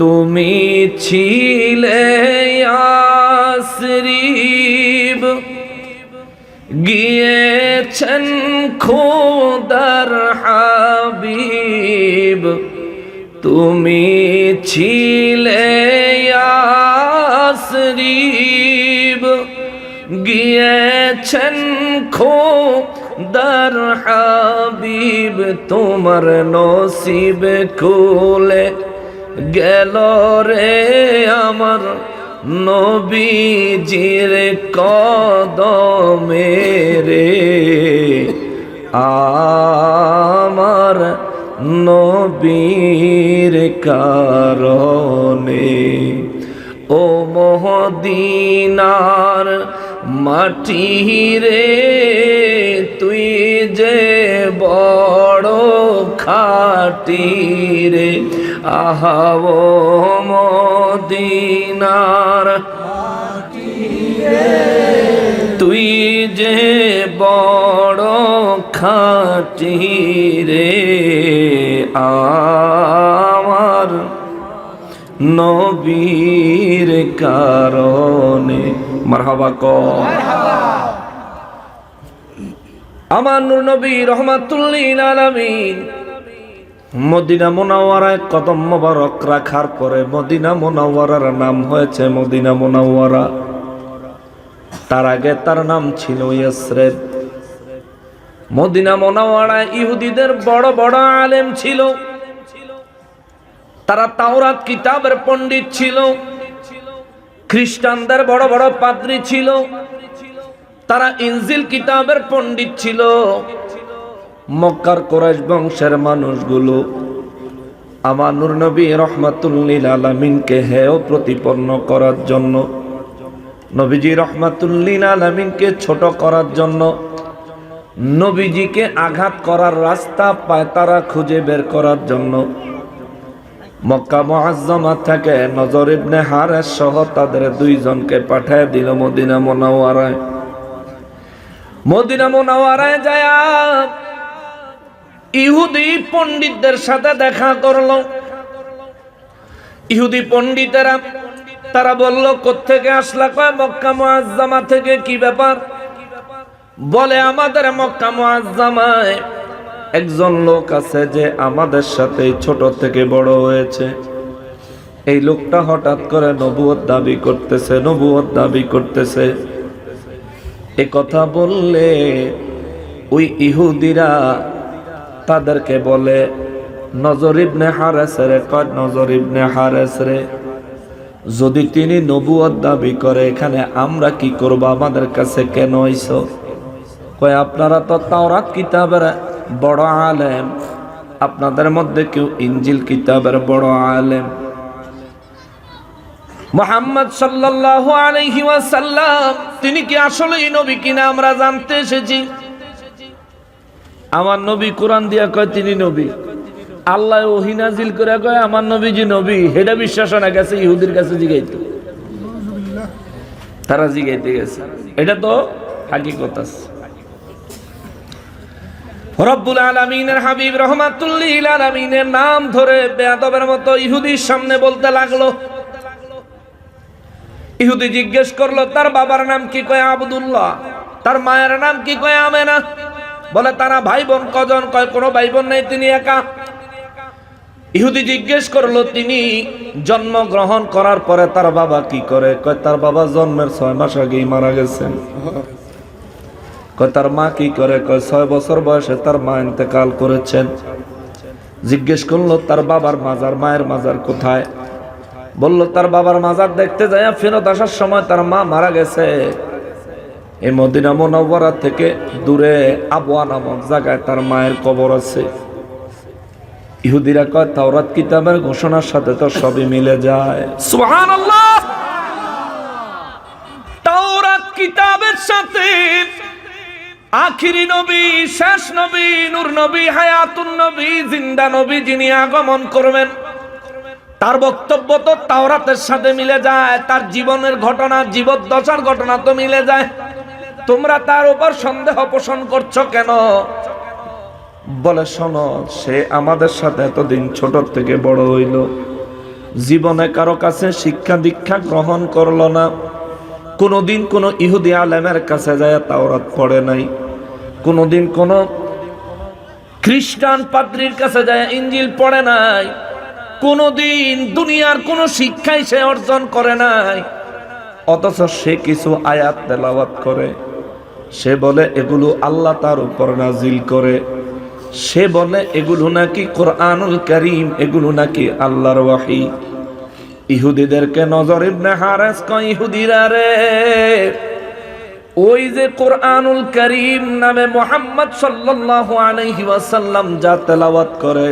তুমি ছিলে ইয়াসরিব গিয়েছেন খোদার হাবিব তুমি ছিলে ইয়াসরিব গিয়েছেন খোদার হাবিব তোমার নসিব খুলে গেল রে আমার নবীজির কদমে রে আমার নবীর কারণে ও মদিনার মাটি রে তুই যে বড় খাঁটি রে আহা ও মদিনার মাটি রে তুই যে বড় খাঁটি রে আমার নবীর কারণে মারহাবা কও আমার নূর নবী রাহমাতুল লিল আলামিন মদিনা মুনাওয়ারায় কদম মোবারক রাখার পরে মদিনা মুনাওয়ারার নাম হয়েছে মদিনা মুনাওয়ারা। তার আগে তার নাম ছিল ইয়াসরিব। মদিনা মুনাওয়ারায় ইহুদিদের বড় বড় আলেম ছিল, তারা তাওরাত কিতাবের পণ্ডিত ছিল। খ্রিস্টানদের বড় বড় পাদ্রী ছিল, তারা ইনজিল কিতাবের পণ্ডিত ছিল। মক্কার কুরাইশ বংশের মানুষগুলো আমার নূর নবী রাহমাতুল লিল আলামিনকে হেয় প্রতিপন্ন করার জন্য, নবীজি রাহমাতুল লিল আলামিনকে ছোট করার জন্য, নবীজিকে আঘাত করার রাস্তা পায়তারা খুঁজে বের করার জন্য মক্কা মুআজ্জামা থেকে নজর ইবনে হারেস সহ তাদের দুইজনকে পাঠিয়ে দিল মদিনা মুনাওয়ারায়। মদিনা মুনাওয়ারায় যায় ইহুদি পণ্ডিতদের সাথে দেখা করলো। ইহুদি পণ্ডিতেরা তারা বলল, কোত্থেকে আসলা? কয় মক্কা মুআজ্জামা থেকে। কি ব্যাপার? বলে, আমাদের মক্কা মুআজ্জামায় একজন লোক আছে যে আমাদের সাথে ছোট থেকে বড় হয়েছে। এই লোকটা হঠাৎ করে নবুয়ত দাবি করতেছে, নবুয়ত দাবি করতেছে। এ কথা বললে ওই ইহুদিরা তাদেরকে বলে, নজর ইবনে হারেস রে, কয় নজর ইবনে হারেস রে, যদি তিনি নবুয়ত দাবি করে এখানে আমরা কি করব? আমাদের কাছে কেন আইছো? কয় আপনারা তো তাওরাত কিতাবের বড় আলেম, আপনাদের মধ্যে কেউ ইনজিল কিতাবের বড় আলেম? মুহাম্মদ সাল্লাল্লাহু আলাইহি ওয়াসাল্লাম তিনি কি আসলেই নবী কিনা আমরা জানতে এসেছি। আমার নবী কোরআন দিয়া কয় তিনি নবী, আল্লাহ ওহী নাজিল করে কয় আমার নবীজি নবী। হেডা বিশ্বাস না গেছে ইহুদির কাছে জিগাইতে, তারা জিগাইতে গেছে। এটা তো হাকিকত আছে। রব্বুল আলামিনের হাবিব রাহমাতুল লিল আলামিনের নাম ধরে বেয়াদবের মতো ইহুদির সামনে বলতে লাগলো। ইহুদি জিজ্ঞেস করলো, তার বাবার নাম কি? কয় আব্দুল্লাহ। তার মায়ের নাম কি? কয় আমেনা। বলে, তারা ভাই বোন কজন? কয় কোনো ভাই বোন নেই, তিনি একা। ইহুদি জিজ্ঞেস করলো, তিনি জন্মগ্রহণ করার পরে তার বাবা কি করে? কয় তার বাবা জন্মের 6 মাস আগেই মারা গেছেন। কয় তার মা কি করে? কয় 6 বছর বয়সে তার মা ইন্তেকাল করেছেন। জিজ্ঞেস করলো, তার বাবার মাজার, মায়ের মাজার কোথায়? বলল, তার বাবার মাজার দেখতে যায় ফেরত আসার সময় তার মা মারা গেছে। এই মদিনা মুনাওয়ারা থেকে দূরে আবওয়া নামক জায়গায় তার মায়ের কবর আছে। ইহুদিরা কয় তাওরাত কিতাবের ঘোষণার সাথে তো সবই মিলে যায়। সুবহানাল্লাহ। তাওরাত কিতাবের সাথে আখিরি নবী, শেষ নবী, নূর নবী, হায়াতুন নবী, জিন্দা নবী যিনি আগমন করবেন, তার বক্তব্য তো তাওরাতের সাথে মিলে যায়। তার জীবনের ঘটনা, জীবদ্দশার ঘটনা তো মিলে যায়। তোমরা তার উপর সন্দেহ পোষণ করছো কেন? বলে, শোনো, সে আমাদের সাথে এতদিন ছোট থেকে বড় হইল, জীবনে কারো কাছে শিক্ষা দীক্ষা গ্রহণ করলো না, কোনোদিন কোনো ইহুদি আলেমের কাছে যায় তাওরাত পড়ে নাই, কোনোদিন কোনো খ্রিস্টান পাদ্রীর কাছে যায় ইঞ্জিল পড়ে নাই, কোনোদিন দুনিয়ার কোনো শিক্ষাই সে অর্জন করে নাই, অথচ সে কিছু আয়াত তেলাওয়াত করে। সে বলে এগুলো আল্লাহ তার উপর নাজিল করে, সে বলে এগুলো নাকি কোরআনুল কারীম, এগুলো নাকি আল্লাহর ওয়াহী। ইহুদিদেরকে নজর ইবনে হারেস কয়, ইহুদিরা রে, ওই যে কোরআনুল কারীম নামে মুহাম্মদ সাল্লাল্লাহু আলাইহি ওয়াসাল্লাম যা তেলাওয়াত করে,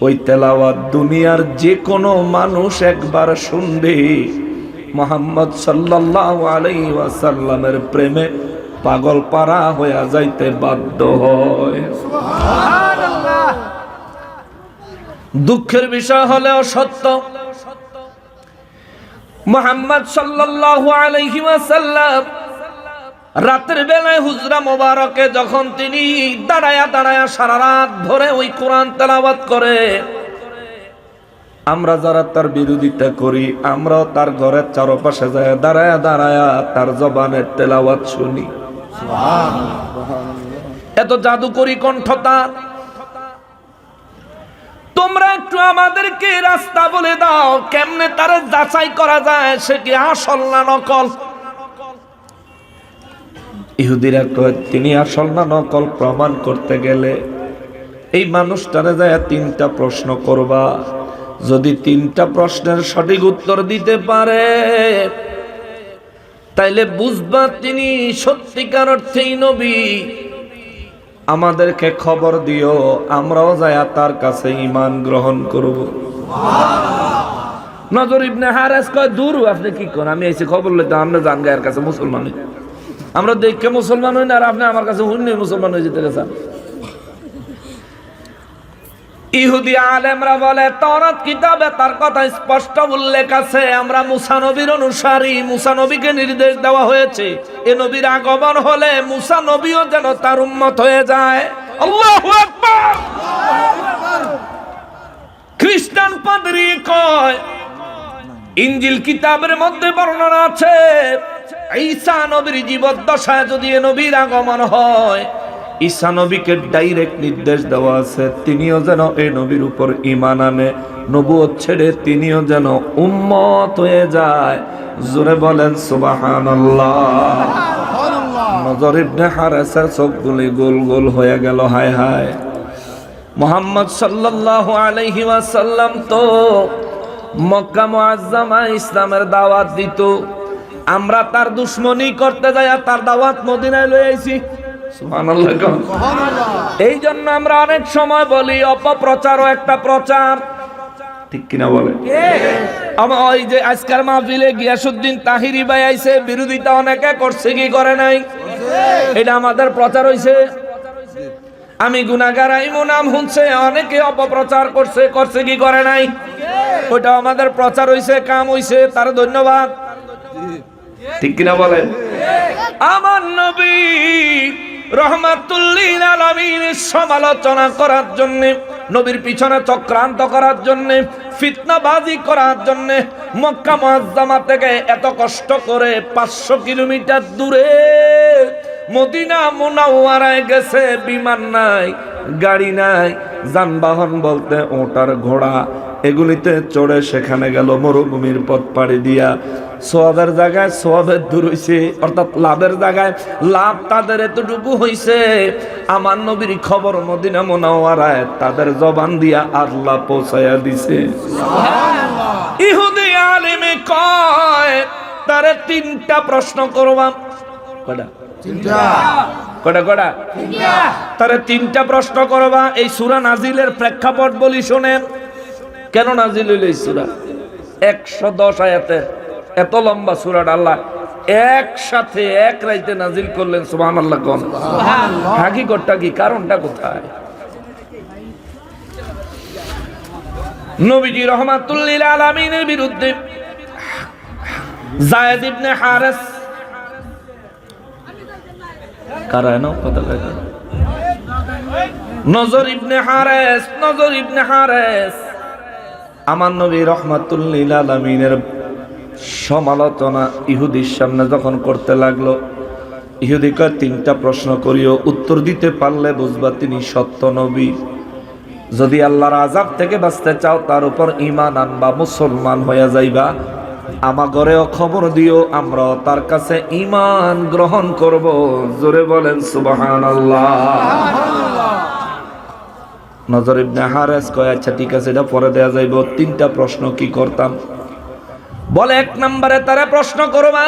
ওই তেলাওয়াত দুনিয়ার যে কোনো মানুষ একবার শুনবে মুহাম্মদ সাল্লাল্লাহু আলাইহি ওয়াসাল্লামের প্রেমে পাগল পারা হয়ে যাইতে বাধ্য হয়। সুবহানাল্লাহ। দুঃখের বিষয় হলেও সত্য, মুহাম্মদ সাল্লাল্লাহু আলাইহি ওয়াসাল্লাম রাতের বেলায় হুজরা মোবারকে যখন তিনি দাঁড়ায়া দাঁড়ায়া সারা রাত ভরে ওই কোরআন তেলাওয়াত করে, আমরা যারা তার বিরোধিতা করি আমরাও তার ঘরের চারপাশে যায় দাঁড়ায়া দাঁড়ায়া তার জবানের তেলাওয়াত শুনি। এত জাদুকরি কণ্ঠতা। তোমরা একটু আমাদেরকে রাস্তা বলে দাও, কেমনে তার যাচাই করা যায় সে কি আসল না নকল। ইহুদিরা কয় তিনি আসল না নকল প্রমাণ করতে গেলে এই মানুষটারে যায় তিনটা প্রশ্ন করবা, যদি তিনটা প্রশ্নের সঠিক উত্তর দিতে পারে তাইলে বুঝবা তিনি সত্যিকার অর্থেই নবী। আমাদেরকে খবর দিও, আমরাও যায় তার কাছে ঈমান গ্রহণ করব। নজর ইবনে হারেস কয়, দূর আপনি কি করেন, আমি এসে খবর লইতে আমরা জান গায়ের কাছে মুসলমান হই, আমরা দেখে মুসলমান হই না, আর আপনি আমার কাছে হুন্নি মুসলমান হয়ে যেতে গেছেন। ইহুদি আলেমরা বলে তাওরাত কিতাবে তার কথা স্পষ্ট উল্লেখ আছে, আমরা মুসা নবীর অনুসারী, মুসা নবীকে নির্দেশ দেওয়া হয়েছে এ নবীর আগমন হলে মুসা নবীও যেন তার উম্মত হয়ে যায়। আল্লাহু আকবার। খ্রিস্টান পাদ্রী কয় ইনজিল কিতাবের মধ্যে বর্ণনা আছে ঈসা নবীর জীবদ্দশায় যদি এ নবীর আগমন হয়, ঈসা নবীকে ডাইরেক্ট নির্দেশ দেওয়া আছে তিনিও যেন এই নবীর উপর ঈমান আনে, নবুয়ত ছেড়ে তিনিও যেন উম্মত হয়ে যায়। জোরে বলেন সুবহানাল্লাহ। নজর ইবনে হারেসের চোখগুলি গোল গোল হয়ে গেল। হায় হায়, মুহাম্মদ সাল্লাল্লাহু আলাইহি ওয়াসাল্লাম তো মক্কা মুআজ্জামা ইসলামের দাওয়াত দিত, আমরা তার দুশমনি করতে যাই তার দাওয়াত মদিনায় লয়ে আইছি। সুবহানাল্লাহ। এই জন্য আমরা অনেক সময় বলি অপপ্রচারও একটা প্রচার, ঠিক কিনা বলে? আমার ওই যে আজকাল মাহফিলে গিয়াসউদ্দিন তাহিরি ভাই আইছে, বিরোধিতা অনেকে করছে কি করে নাই, এটা আমাদের প্রচার হইছে। আমি গুনাহগার আইমু নাম শুনছে, অনেকে অপপ্রচার করছে, করছে কি করে নাই, ওইটা আমাদের প্রচার হইছে, কাম হইছে, তার ধন্যবাদ, ঠিক কিনা বলেন? আমার নবী রহমাতুল লিল আলামিনের সমালোচনা করার জন্য, নবীর পিছনে চক্রান্ত করার জন্য, ফিতনাবাজি করার জন্য মক্কা মুআজ্জামা থেকে এত কষ্ট করে 500 কিলোমিটার দূরে মদিনা মুনাওয়ারায় গেছে। বিমান নাই, গাড়ি নাই, যানবাহন বলতে ওটার ঘোড়া, এগুলিতে চড়ে সেখানে গেল মরুভূমির পথ পাড়ি দিয়া। সোয়াবের জায়গায় সোয়াবের দূর হইছে, অর্থাৎ লাভের জায়গায় লাভ তাদের এতটুকু হইছে, আমার নবীর খবর মদিনা মুনাওয়ারায় তাদের জবান দিয়া আল্লাহ পৌঁছায়া দিছে। ইহুদি আলেমে কয় তারে 3টা প্রশ্ন করবাম। কয়টা? 3টা। তারে 3টা প্রশ্ন করবা। এই সূরা নাজিলের প্রেক্ষাপট বলি শোনেন, কেন নাজিল হইল এই সূরা? 110 আয়াতের এত লম্বা সূরাটা আল্লাহ একসাথে এক রাইতে নাজিল করলেন। সুবহানাল্লাহ। কোন হাকিকতটা কি, কারণটা কোথায়? নবীজি রহমাতুল লিল আলামিনের বিরুদ্ধে যায়েদ ইবনে হারেস, কারানো কথা কয়, নজর ইবনে হারেস আমার নবী রাহমাতুল লিল আলামিনের সমালোচনা ইহুদির সামনে যখন করতে লাগলো, ইহুদিকে 3টা প্রশ্ন করিও, উত্তর দিতে পারলে বুঝবা তিনি সত্য নবী। যদি আল্লাহর আযাব থেকে বাঁচতে চাও তার উপর ঈমান আনবা, মুসলমান হয়ে যাইবা। আমার ঘরেও খবর দিও, আমরাও তার কাছে ঈমান গ্রহণ করব। জোরে বলেন সুবহানাল্লাহ। নজর ইবনে হারেস কয় আচ্ছা ঠিক আছে, এটা পরে দেয়া যাইব। 3টা প্রশ্ন কি করতাম? বলে 1 নম্বরে তারা প্রশ্ন করবা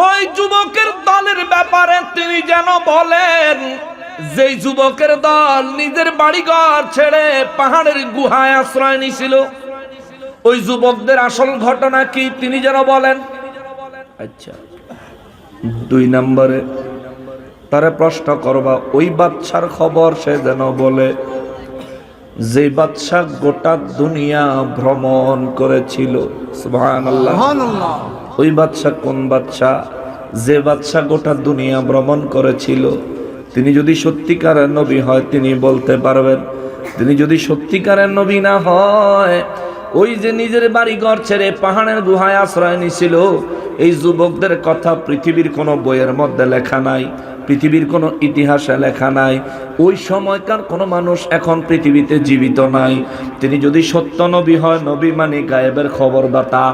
ওই যুবকের দলের ব্যাপারে তিনি যেন বলেন যেই যুবকের দল নিজের বাড়িঘর ছেড়ে পাহাড়ের গুহায় আশ্রয় নিছিল, ওই যুবকদের আসল ঘটনা কি তিনি যেন বলেন। আচ্ছা 2 নম্বরে তারা প্রশ্ন করবা ওই বাদশার খবর সে যেন বলে যে বাদশা গোটা দুনিয়া ভ্রমণ করেছিল। সুবহানাল্লাহ। ওই বাদশা কোন বাদশা? যে বাদশা গোটা দুনিয়া ভ্রমণ করেছিল। তিনি যদি সত্যিকারের নবী হয় তিনি বলতে পারবেন। তিনি যদি সত্যিকারের নবী না হয়, ওই যে নিজের বাড়ি ঘর ছেড়ে পাহাড়ের গুহায় আশ্রয় নিছিল, এই যুবকদের কথা পৃথিবীর কোনো বইয়ের মধ্যে লেখা নাই, পৃথিবীর কোনো ইতিহাসে লেখা নাই। ওই সময়কার কোনো মানুষ এখন পৃথিবীতে জীবিত নাই। তিনি যদি সত্য নবী হয়, নবী মানে গায়েবের খবরদাতা।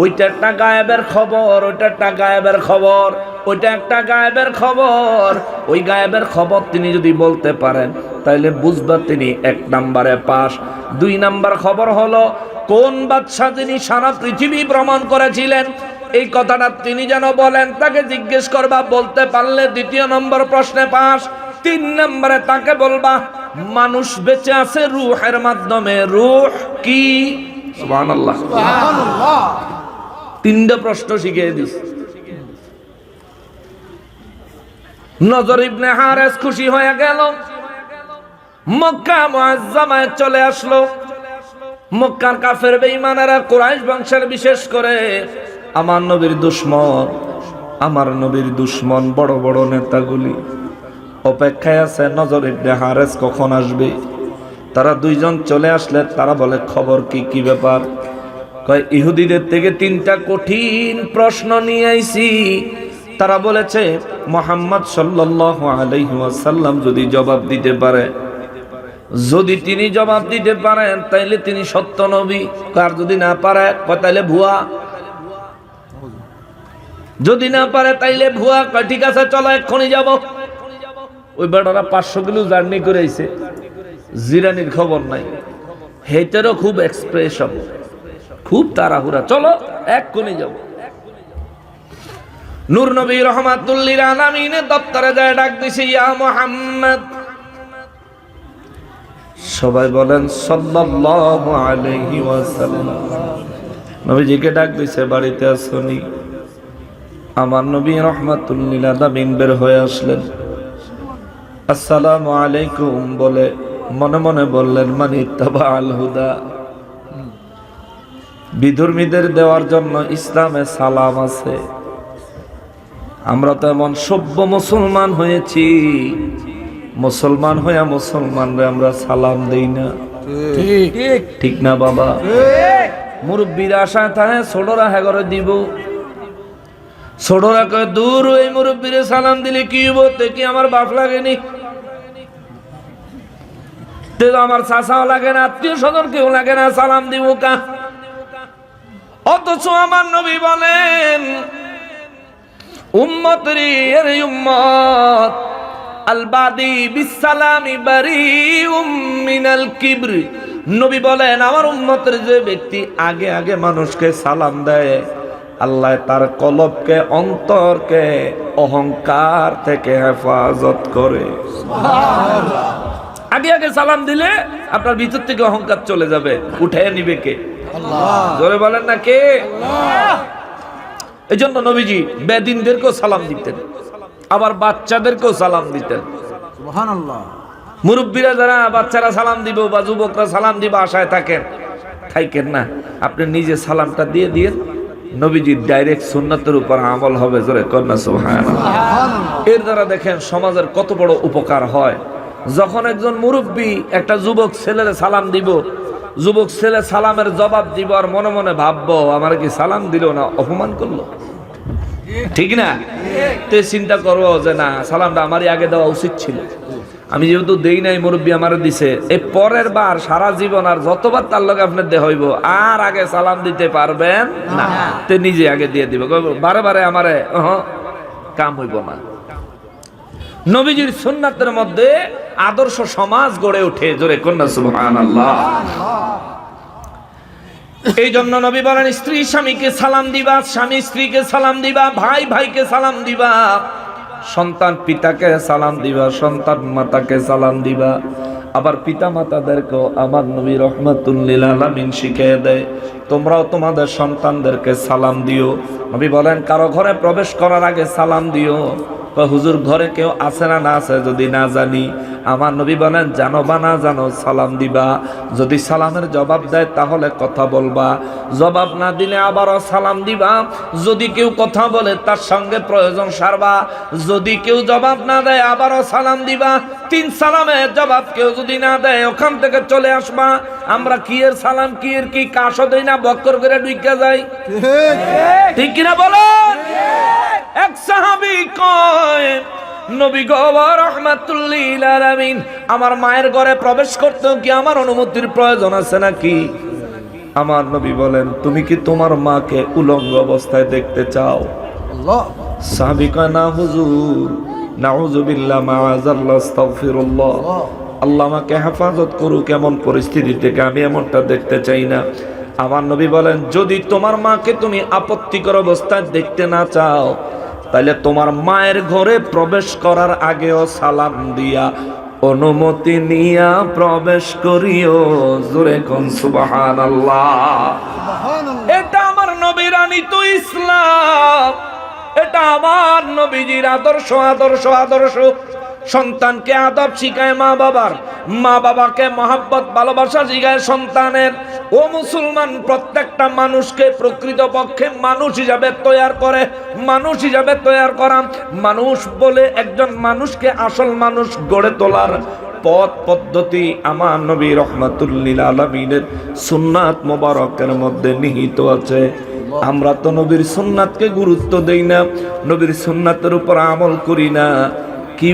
ওইটা একটা গায়েবের খবর, ওইটা একটা গায়েবের খবর, ওইটা একটা গায়েবের খবর। ওই গায়েবের খবর তিনি যদি বলতে পারেন তাইলে বুঝবা তিনি 1 নম্বরে পাস। 2 নম্বর খবর হলো কোন বাদশা যিনি সারা পৃথিবী ভ্রমণ করেছিলেন, এই কথাটা তিনি যেন বলেন। তাকে জিজ্ঞেস করবা, বলতে পারলে 2 নম্বর প্রশ্নে পাস। 3 নম্বরে তাকে বলবা মানুষ বেঁচে আছে রূহের মাধ্যমে। রূহ কি? সুবহানাল্লাহ। 3টা প্রশ্ন শিখিয়ে দিস। নজর ইবনে হারেস খুশি হয়ে গেল, মক্কা মুআজ্জামায় চলে আসলো। মক্কার কাফের বেঈমানেরা কুরাইশ বংশের বিশেষ করে আমার নবীর দুশমন, আমার নবীর দুশমন বড় বড় নেতাগুলি অপেক্ষায় আছে নজর ইবনে হারেস কখন আসবে। তারা 2 জন চলে আসলে তারা বলে খবর কি, কি ব্যাপার? কয় ইহুদিদের থেকে 3টা কঠিন প্রশ্ন নিয়ে আইছি। তারা বলেছে মুহাম্মদ সাল্লাল্লাহু আলাইহি ওয়াসাল্লাম যদি জবাব দিতে পারে, যদি তিনি জবাব দিতে পারেন তাইলে তিনি সত্য নবী, আর যদি না পারে তাইলে ভুয়া। যদি না পারে তাইলে ভুয়া। কয় ঠিক আছে চলো এক্ষুনি যাব। ওই বেটারা 500 কিলো জার্নি করে আইছে, জিরানির খবর নাই। হেটারও খুব এক্সপ্রেশন, খুব তাড়াহুড়া, চলো এক্ষুনি যাব। নূর নবী রাহমাতুল লিল আলামিনের দপ্তরে যায় ডাক দিছে, ইয়া মুহাম্মদ। সবাই বলেন সাল্লাল্লাহু আলাইহি ওয়াসাল্লাম। নবীজিকে ডাক দিছে, বাড়িতে আসুনি। আমার নবী রাহমাতুল লিল আলামিন বের হয়ে আসলেন। আসসালামু আলাইকুম বলে মনে মনে বললেন মান ইত্তাবাআল হুদা। বিধর্মীদের দেওয়ার জন্য ইসলামে সালাম আছে। আমরা তো এমন সভ্য মুসলমান হয়েছি, মুসলমান হইয়া মুসলমানরা আমরা সালাম দেই না। ঠিক না বাবা? মুরব্বীর আশা থাকে ছোটরা হেগরে দিব। ছোটরা কয় দূর, ওই মুরব্বীরে সালাম দিলে কি হইব? তে কি আমার বাপ লাগেনি? তে আমার চাচাও লাগে না, আত্মীয় স্বজন কেউ লাগে না, সালাম দিব কা? অথচ আমার নবী বলেন উম্মতরি এর উম্মত আল বাদি বিসসালামি বারিউম মিনাল কিবর। নবী বলেন আমার উম্মতের যে ব্যক্তি আগে আগে মানুষকে সালাম দেয়, আল্লাহ তার কলবকে, অন্তরকে অহংকার থেকে হেফাজত করে। সুবহানাল্লাহ। আগে আগে সালাম দিলে আপনার ভিতর থেকে অহংকার চলে যাবে, উঠে নিবে কে? আল্লাহ। জোরে বলেন না কে? আল্লাহ। এজন্য নবীজি বেদিনদেরকেও সালাম দিতেন, আবার বাচ্চাদেরকেও সালাম দিতেন। সুবহানাল্লাহ। মুরব্বীরা যারা বাচ্চারা সালাম দিব বা যুবকরা সালাম দিব আশায় থাকেন না, আপনি নিজে সালামটা দিয়ে দিয়েন। নবীজির ডাইরেক্ট সুন্নাতের উপর আমল হবে। জোরে কন্যা সুবহানাল্লাহ। এর দ্বারা দেখেন সমাজের কত বড় উপকার হয়। যখন একজন মুরব্বী একটা যুবক ছেলের সালাম দিব, যুবক ছেলে সালামের জবাব দিব আর মনে মনে ভাববো আমার কি সালাম দিল না অপমান করলো, ঠিক না? তে চিন্তা করবো যে না, সালামটা আমারই আগে দেওয়া উচিত ছিল, আমি যেহেতু দেই নাই, মুরব্বী আমার দিছে, এই পরের বার সারা জীবন আর যতবার তার লগে আপনার দেহ হইব আর আগে সালাম দিতে পারবেন না, তে নিজে আগে দিয়ে দিব, বারে বারে আমারে কাম হইব না। নবীজির সুন্নাতের মধ্যে আদর্শ সমাজ গড়ে ওঠে, জোরে কন্যা সুবহানাল্লাহ। এই জন্য নবী বলেন, স্ত্রী স্বামীকে সালাম দিবা, স্বামী স্ত্রীকে সালাম দিবা, ভাই ভাইকে সালাম দিবা, সন্তান পিতাকে সালাম দিবা, সন্তান মাতাকে সালাম দিবা। আবার পিতা মাতাদেরকেও আমার নবী রাহমাতুল লিল আলামিন শিখিয়ে দেয়, তোমরাও তোমাদের সন্তানদেরকে সালাম দিও। নবী বলেন, কারো ঘরে প্রবেশ করার আগে সালাম দিও। হুজুর ঘরে কেউ আছে না না আছে যদি না জানি, আমার নবী বলেন, জানো বা না জানো সালাম দিবা। যদি সালামের জবাব দেয় তাহলে কথা বলবা, জবাব না দিলে আবারও সালাম দিবা। যদি কেউ কথা বলে তার সঙ্গে প্রয়োজন সারবা, যদি কেউ জবাব না দেয় আবারও সালাম দিবা। 3 সালামের জবাব কেউ যদি না দেয় ওখান থেকে চলে আসবা। আমরা কি এর সালাম কি এর কি কাশও দেই না, বক্কর করে ঢুইকা যাই, ঠিক কিনা বলো? এক সাহাবী কয়, নবী গো রাহমাতুল লিল আলামিন, আমার মায়ের ঘরে প্রবেশ করতে কি আমার অনুমতির প্রয়োজন আছে নাকি? আমার নবী বলেন, তুমি কি তোমার মাকে উলঙ্গ অবস্থায় দেখতে চাও? সাহাবী কয়, না হুজুর, নাউযুবিল্লাহ, মাআযাল্লাহ, আস্তাগফিরুল্লাহ, আল্লাহ আমাকে হেফাজত করুক এমন পরিস্থিতি থেকে, আমি এমনটা দেখতে চাই না। আমার নবী বলেন, যদি তোমার মাকে তুমি আপত্তিকর অবস্থায় দেখতে না চাও তাহলে তোমার মায়ের ঘরে প্রবেশ করার আগেও সালাম দিয়া অনুমতি নিয়া প্রবেশ করিও, জোরে কোন সুবহানাল্লাহ। এটা আমার নবীর আনিত ইসলাম, এটা আমার নবীজির আদর্শ আদর্শ আদর্শ। সন্তানকে আদব শিখায় মা বাবার, মা বাবাকে মহাব্বত ভালোবাসা শিখায় সন্তানের। ও মুসলমান, প্রত্যেকটা মানুষকে প্রকৃতপক্ষে মানুষ হিসাবে তৈয়ার করে, মানুষ হিসাবে তৈয়ার করা, মানুষ বলে একজন মানুষকে আসল মানুষ গড়ে তোলার পথ পদ্ধতি আমার নবী রাহমাতুল লিল আলামিনের সুন্নাত মোবারকের মধ্যে নিহিত আছে। আমরা তো নবীর সুন্নাতকে গুরুত্ব দেই না, নবীর সুন্নাতের উপর আমল করি না। কি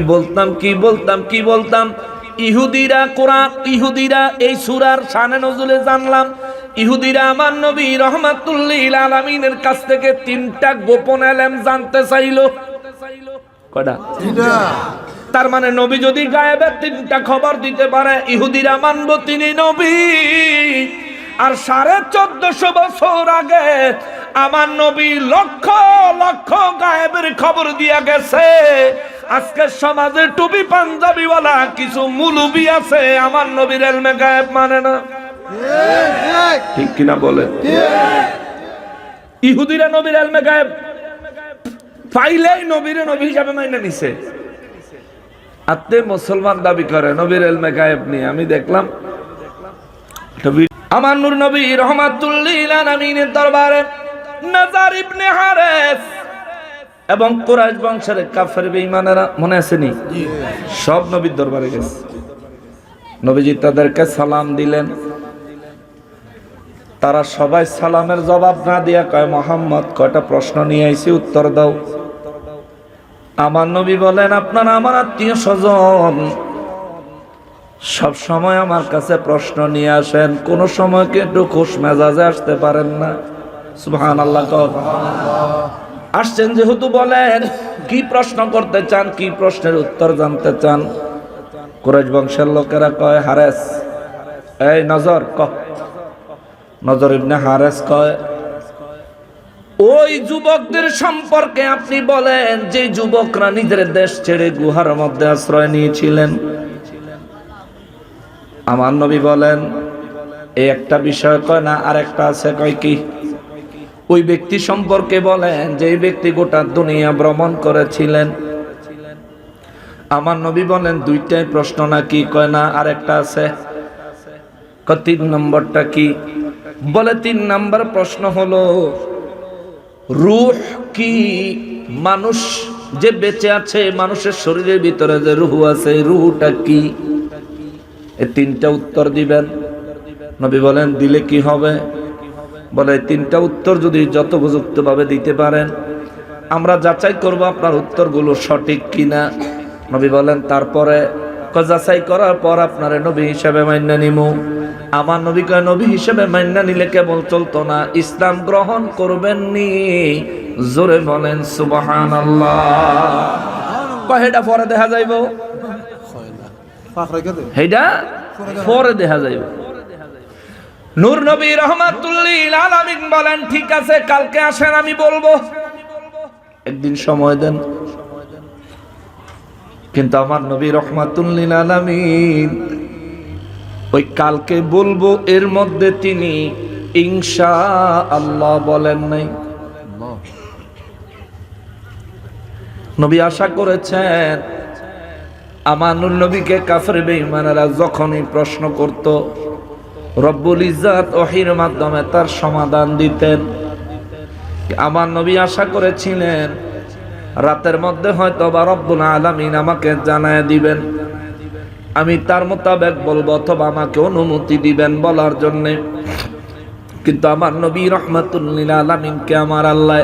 বলতাম ইহুদিরা কোরআন, ইহুদিরা এই সূরার শানে নজুলে জানলাম, ইহুদিরা আমার নবী রাহমাতুল লিল আলামিনের কাছ থেকে 3টা গোপন ইলম জানতে চাইলো। কয়টা? তার মানে নবী যদি গায়েবের 3টা খবর দিতে পারে, ইহুদিরা মানব তিনি নবী। আর 1450 বছর আগে আমার নবী লক্ষ লক্ষ গায়েবের খবর দিয়া গেছে। আজকে সমাজে টুপি পাঞ্জাবিওয়ালা কিছু মুলুবি আছে, আমার নবীর ইলমে গায়েব মানে না, ঠিক কিনা বলে? ইহুদিরা নবীর ইলমে গায়েব পাইলেই নবীর নবী হিসাবে মাইনে নিছে। আতে মুসলমান দাবি করে নবীর ইলমে গায়েব নেই। আমি দেখলাম আমার নূর নবী রাহমাতুল লিল আলামিনের দরবারে নাজার ইবনে হারেস এবং কুরাইশ বংশের কাফের বেঈমানেরা, মনে আছে নি? সব নবীর দরবারে গেছে। নবীজি তাদেরকে সালাম দিলেন, তারা সবাই সালামের জবাব না দিয়া কয়, মুহাম্মদ কয়টা প্রশ্ন নিয়ে আইছি, উত্তর দাও। আমার নবী বলেন, আপনারা আমার আত্মীয় স্বজন, সব সময় আমার কাছে প্রশ্ন নিয়ে আসেন, কোন সময় কি একটু খুশ মেজাজে আসতে পারেন না? সুবহানাল্লাহ। আসছেন যেহেতু বলেন কি প্রশ্ন করতে চান, কি প্রশ্নের উত্তর জানতে চান? কুরাইশ বংশের লোকেরা কয়, হারেস, এই নজর নজর ইবনে হারেস কয়, ওই যুবকদের সম্পর্কে আপনি বলেন যে যুবকরা নিজের দেশ ছেড়ে গুহার মধ্যে আশ্রয় নিয়েছিলেন। আমার নবী বলেন, এই একটা বিষয় কয় না, আর একটা আছে। কয় কি? ওই ব্যক্তি সম্পর্কে বলেন যে ব্যক্তি গোটা দুনিয়া ভ্রমণ করেছিলেন। আমার নবী বলেন, 2টাই প্রশ্ন নাকি? কয় না, আর একটা আছে। 3 নম্বরটা কি? বলে 3 নম্বর প্রশ্ন হলো, রূহ কি? মানুষ যে বেঁচে আছে, মানুষের শরীরের ভিতরে যে রূহ আছে, রূহটা কি? এই 3টা উত্তর দিবেন। নবী বলেন দিলে কি হবে? বলে তিনটা উত্তর যদি যথোপযুক্তভাবে দিতে পারেন আমরা যাচাই করব আপনার উত্তরগুলো সঠিক কিনা। নবী বলেন তারপরে যাচাই করার পর আপনারে নবী হিসেবে মান্য নিমু। আমার নবী কয় নবী হিসেবে মান্য নিলে কেবল চলতো না, ইসলাম গ্রহণ করবেন নি? জোরে বলেন সুবহানাল্লাহ। কয় হেডা পরে দেখা যাইব, হেডা পরে দেখা যাইব। নূর নবী রহমাতুল্লিল আলামিন বলেন ঠিক আছে কালকে আসেন আমি বলবো, একদিন সময় দেন। কিন্তু আমার নবী রহমাতুল্লিল আলামিন ওই কালকে বলবো এর মধ্যে তিনি ইনশাআল্লাহ বলেন নাই। নবী আশা করেছেন আমার নবীকে কাফের বেঈমানেরা যখনই প্রশ্ন করত রব্বুল ইজ্জত ওহীর মাধ্যমে তার সমাধান দিতেন। আমার নবী আশা করেছিলেন রাতের মধ্যে হয়তো বা রব্বুল আলামিন আমাকে জানায় দিবেন, আমি তার মোতাবেক বলবো অথবা আমাকে অনুমতি দিবেন বলার জন্য। কিন্তু আমার নবী রহমাতুল্লিল আলামিনকে আমার আল্লাহ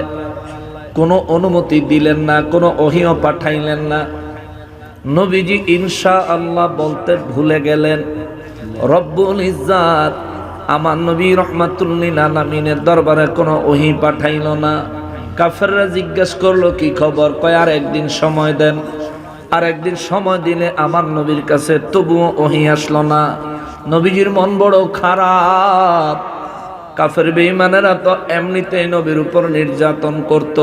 কোনো অনুমতি দিলেন না, কোনো ওহীও পাঠাইলেন না। নবীজি ইনশাআল্লাহ বলতে ভুলে গেলেন। রব্বুল ইজ্জত আমার নবী রহমাতুল্লিল আলামিনের দরবারে কোনো ওহী পাঠাইল না। কাফেররা জিজ্ঞেস করলো কি খবর? কয় আর একদিন সময় দেন। আর একদিন সময় দিলে আমার নবীর কাছে তবুও ওহী আসলো না। নবীজির মন বড় খারাপ। কাফের বেঈমানেরা তো এমনিতেই নবীর উপর নির্যাতন করত,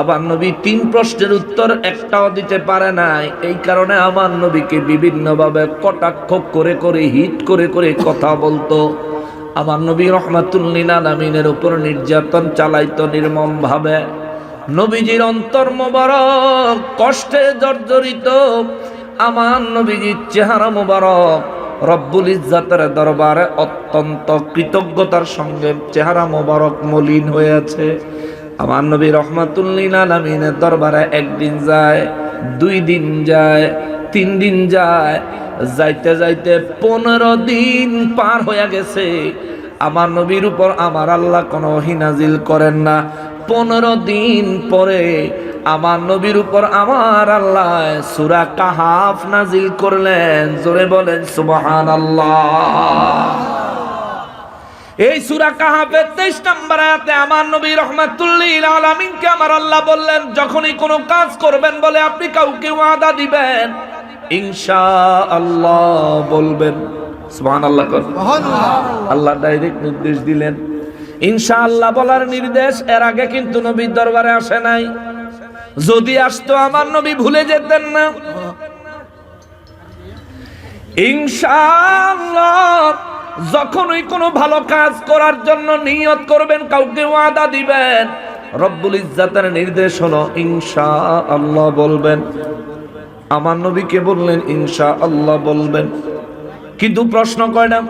আবার নবী তিন প্রশ্নের উত্তর একটাও দিতে পারে নাই। এই কারণে আমার নবীকে বিভিন্নভাবে কটাক্ষ করে করে হিট করে করে কথা বলতো। আমার নবী রহমাতুল্লিল আলামিনের উপর নির্যাতন চালাইতো নির্মম ভাবে। নবীজির অন্তর মোবারক কষ্টে জর্জরিত। আমার নবীজির চেহারা মোবারক রব্বুল ইজ্জতের দরবারে অত্যন্ত কৃতজ্ঞতার সঙ্গে চেহারা মোবারক মলিন হয়ে আছে। আমার নবী রহমাতুল্লিল আলামিনের দরবারে একদিন যায়, 2 দিন যায়, 3 দিন যায়, যাইতে যাইতে 15 দিন পার হয়ে গেছে। আমার নবীর উপর আমার আল্লাহ কোনো ওহী নাজিল করেন না। 15 দিন পরে আমার নবীর উপর আমার আল্লাহ সূরা কাহাফ নাজিল করলেন। জোরে বলেন সুবহানাল্লাহ। এই সূরা কাহাফের 23 নম্বর আয়াতে আমার নবী রাহমাতুল্লিল আলামিনকে আমার আল্লাহ বললেন যখনই কোনো কাজ করবেন বলে আপনি কাউকে ওয়াদা দিবেন ইনশাআল্লাহ বলবেন। সুবহানাল্লাহ। সুবহানাল্লাহ। আল্লাহ ডাইরেক্ট নির্দেশ দিলেন ইনশাআল্লাহ বলার নির্দেশ। এর আগে কিন্তু নবীর দরবারে আসে নাই। যদি আসতো আমার নবী ভুলে যেতেন না। ইনশাআল্লাহ যখনই কোনো ভালো কাজ করার জন্য নিয়ত করবেন কাউকে ওয়াদা দিবেন রব্বুল ইজ্জতের নির্দেশ হলো ইনশাআল্লাহ বলবেন। আমার নবীকে বললেন ইনশাআল্লাহ বলবেন। কিন্তু প্রশ্ন কয়টা?